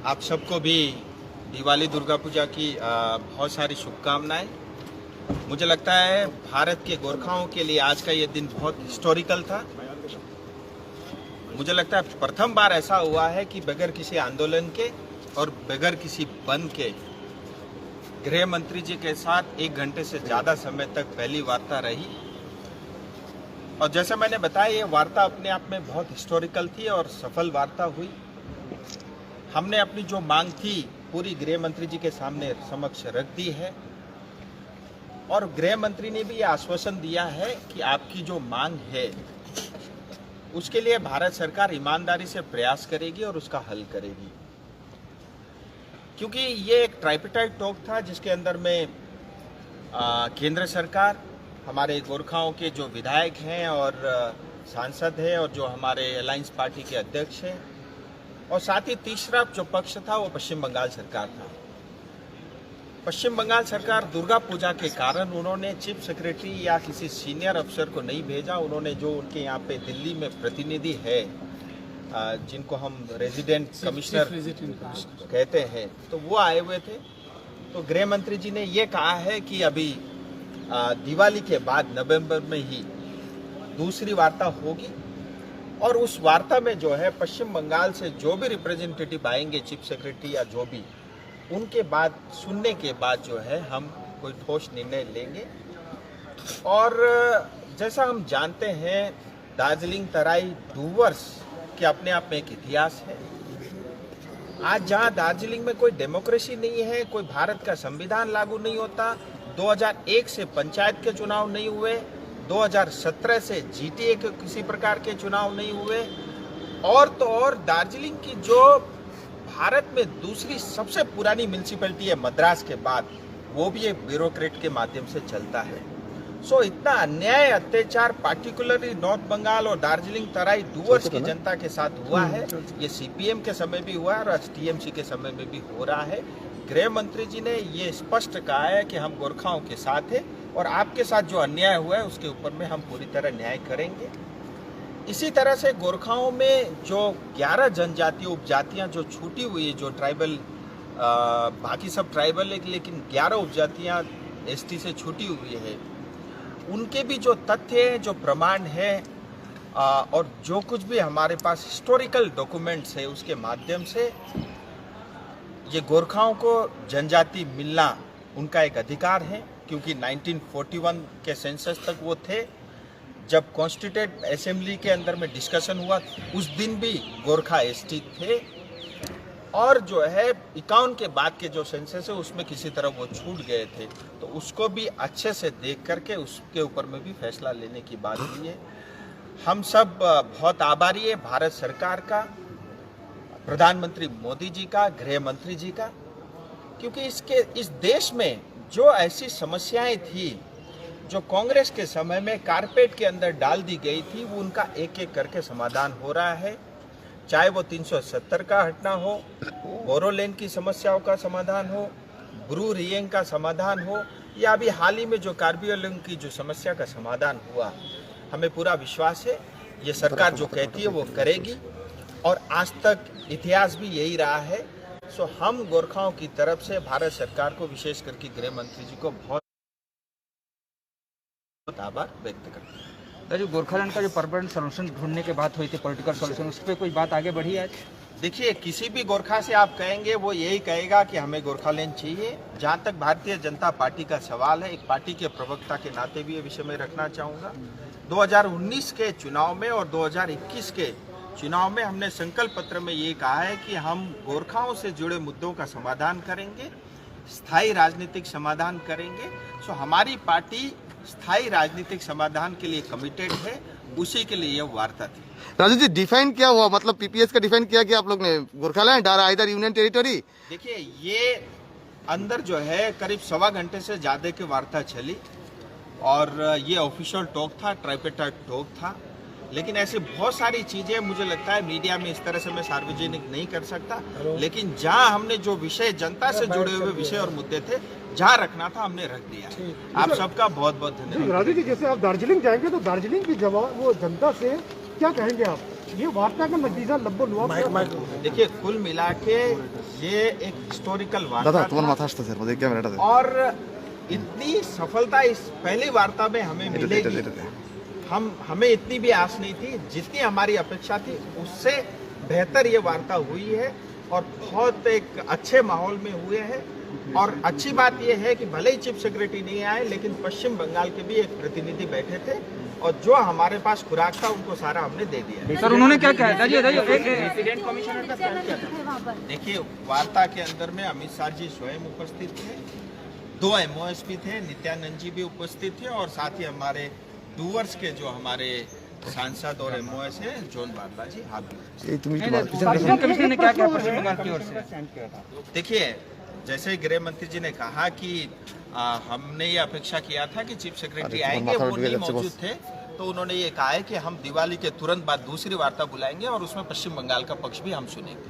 आप सबको भी दिवाली दुर्गा पूजा की बहुत सारी शुभकामनाएं। मुझे लगता है भारत के गोरखाओं के लिए आज का ये दिन बहुत हिस्टोरिकल था। मुझे लगता है प्रथम बार ऐसा हुआ है कि बगैर किसी आंदोलन के और बगैर किसी बंद के गृह मंत्री जी के साथ 1 घंटे से ज़्यादा समय तक पहली वार्ता रही। और जैसा मैंने बताया, ये वार्ता अपने आप में बहुत हिस्टोरिकल थी और सफल वार्ता हुई। हमने अपनी जो मांग थी पूरी गृह मंत्री जी के सामने समक्ष रख दी है और गृह मंत्री ने भी ये आश्वासन दिया है कि आपकी जो मांग है उसके लिए भारत सरकार ईमानदारी से प्रयास करेगी और उसका हल करेगी। क्योंकि ये एक ट्राइपेटाइट टॉक था जिसके अंदर में केंद्र सरकार, हमारे गोरखाओं के जो विधायक हैं और सांसद हैं और जो हमारे अलायंस पार्टी के अध्यक्ष हैं, और साथ ही तीसरा जो पक्ष था वो पश्चिम बंगाल सरकार था। पश्चिम बंगाल सरकार दुर्गा पूजा के कारण उन्होंने चीफ सेक्रेटरी या किसी सीनियर अफसर को नहीं भेजा। उन्होंने जो उनके यहाँ पे दिल्ली में प्रतिनिधि है जिनको हम रेजिडेंट कमिश्नर कहते हैं, तो वो आए हुए थे। तो गृह मंत्री जी ने ये कहा है कि अभी दिवाली के बाद नवंबर में ही दूसरी वार्ता होगी और उस वार्ता में जो है पश्चिम बंगाल से जो भी रिप्रेजेंटेटिव आएंगे, चीफ सेक्रेटरी या जो भी, उनके बाद सुनने के बाद जो है हम कोई ठोस निर्णय लेंगे। और जैसा हम जानते हैं, दार्जिलिंग तराई डूवर्स के अपने आप में एक इतिहास है। आज जहां दार्जिलिंग में कोई डेमोक्रेसी नहीं है, कोई भारत का संविधान लागू नहीं होता, 2001 से पंचायत के चुनाव नहीं हुए, 2017 से जीटीए के किसी प्रकार के चुनाव नहीं हुए, और तो और दार्जिलिंग की जो भारत में दूसरी सबसे पुरानी म्यूनिसिपैलिटी है मद्रास के बाद, वो भी एक ब्यूरोक्रेट के माध्यम से चलता है। सो इतना अन्याय, अत्याचार पार्टिकुलरली नॉर्थ बंगाल और दार्जिलिंग तराई डूवर्स की जनता के साथ हुआ है। ये सीपीएम के समय भी हुआ है और आज टीएमसी के समय में भी हो रहा है। गृह मंत्री जी ने ये स्पष्ट कहा है कि हम गोरखाओं के साथ हैं और आपके साथ जो अन्याय हुआ है उसके ऊपर में हम पूरी तरह न्याय करेंगे। इसी तरह से गोरखाओं में जो 11 जनजातीय उपजातियां जो छूटी हुई है, जो ट्राइबल, बाकी सब ट्राइबल है लेकिन 11 उपजातियां एसटी से छूटी हुई है, उनके भी जो तथ्य हैं, जो प्रमाण है और जो कुछ भी हमारे पास हिस्टोरिकल डॉक्यूमेंट्स है, उसके माध्यम से ये गोरखाओं को जनजाति मिलना उनका एक अधिकार है। क्योंकि 1941 के सेंसस तक वो थे, जब कॉन्स्टिट्यूटेड असेंबली के अंदर में डिस्कशन हुआ उस दिन भी गोरखा एसटी थे, और जो है 51 के बाद के जो सेंसस है उसमें किसी तरह वो छूट गए थे। तो उसको भी अच्छे से देख करके उसके ऊपर में भी फैसला लेने की बात हुई है। हम सब बहुत आभारी है भारत सरकार का, प्रधानमंत्री मोदी जी का, गृह मंत्री जी का, क्योंकि इस देश में जो ऐसी समस्याएं थी जो कांग्रेस के समय में कारपेट के अंदर डाल दी गई थी, वो उनका एक एक करके समाधान हो रहा है। चाहे वो 370 का हटना हो, बोरोलैंड की समस्याओं का समाधान हो, ब्रू रिएंग का समाधान हो, या अभी हाल ही में जो कार्बी आंगलॉन्ग की जो समस्या का समाधान हुआ, हमें पूरा विश्वास है ये सरकार जो कहती है वो करेगी और आज तक इतिहास भी यही रहा है। सो हम गोरखाओं की तरफ से भारत सरकार को, विशेष करके गृह मंत्री जी को बहुत आभार व्यक्त करते हैं। जो गोरखालैंड का जो परमानेंट सोल्यूशन ढूंढने की बात हुई थी, पॉलिटिकल सोल्यूशन, उस पर कोई बात आगे बढ़ी है? देखिए, किसी भी गोरखा से आप कहेंगे वो यही कहेगा कि हमें गोरखालैंड चाहिए। जहाँ तक भारतीय जनता पार्टी का सवाल है, एक पार्टी के प्रवक्ता के नाते भी ये विषय में रखना चाहूँगा। 2019 के चुनाव में और 2021 के चुनाव में हमने संकल्प पत्र में ये कहा है कि हम गोरखाओं से जुड़े मुद्दों का समाधान करेंगे, स्थायी राजनीतिक समाधान करेंगे। सो हमारी पार्टी स्थायी राजनीतिक समाधान के लिए कमिटेड है, उसी के लिए यह वार्ता थी। राजू जी, डिफाइन क्या हुआ? मतलब पीपीएस का डिफाइन किया कि आप लोग ने गोरखालैंड और इधर यूनियन टेरिटरी? देखिए, ये अंदर जो है करीब 1.25 घंटे से ज़्यादा की वार्ता चली और ये ऑफिशियल टॉक था, ट्राइपेटाइट टॉक था। लेकिन ऐसी बहुत सारी चीज़ें मुझे लगता है मीडिया में इस तरह से मैं सार्वजनिक नहीं कर सकता, लेकिन जहां हमने जो विषय, जनता से जुड़े हुए विषय और मुद्दे थे, जहां रखना था हमने रख दिया। आप सबका बहुत बहुत धन्यवाद। राजू जी, जैसे आप दार्जिलिंग जाएंगे तो दार्जिलिंग की जवाब वो जनता से क्या कहेंगे आप? ये वार्ता का नतीजा लब्बो देखिए कुल मिला के ये एक हिस्टोरिकल दादा वार्ता তোমার था মাথা আসতেছে মধ্যে ক্যামেরাটাতে और इतनी सफलता इस पहली वार्ता में हमें मिलेगी हमें इतनी भी आस नहीं थी जितनी हमारी अपेक्षा थी उससे बेहतर ये वार्ता हुई है और बहुत एक अच्छे माहौल में हुए हैं और अच्छी बात यह है कि भले ही चीफ सेक्रेटरी नहीं आए लेकिन पश्चिम बंगाल के भी एक प्रतिनिधि बैठे थे और जो हमारे पास खुराक था उनको सारा हमने दे दिया। सर उन्होंने क्या कहा था? देखिए वार्ता के अंदर में अमित शाह जी स्वयं उपस्थित थे, 2 MOS भी थे, नित्यानंद जी भी उपस्थित थे और साथ ही हमारे डूवर्स के जो हमारे सांसद और MOS हैं जोन बारला जी हाथ এই তুমি একটু इलेक्शन कमीशन ने क्या कहा पश्चिम बंगाल की ओर से? देखिए जैसे गृह मंत्री जी ने कहा कि हमने ये अपेक्षा किया था कि चीफ सेक्रेटरी आएंगे, वो नहीं मौजूद थे तो उन्होंने ये कहा है कि हम दिवाली के तुरंत बाद दूसरी वार्ता बुलाएंगे और उसमें पश्चिम बंगाल का पक्ष भी हम सुनेंगे।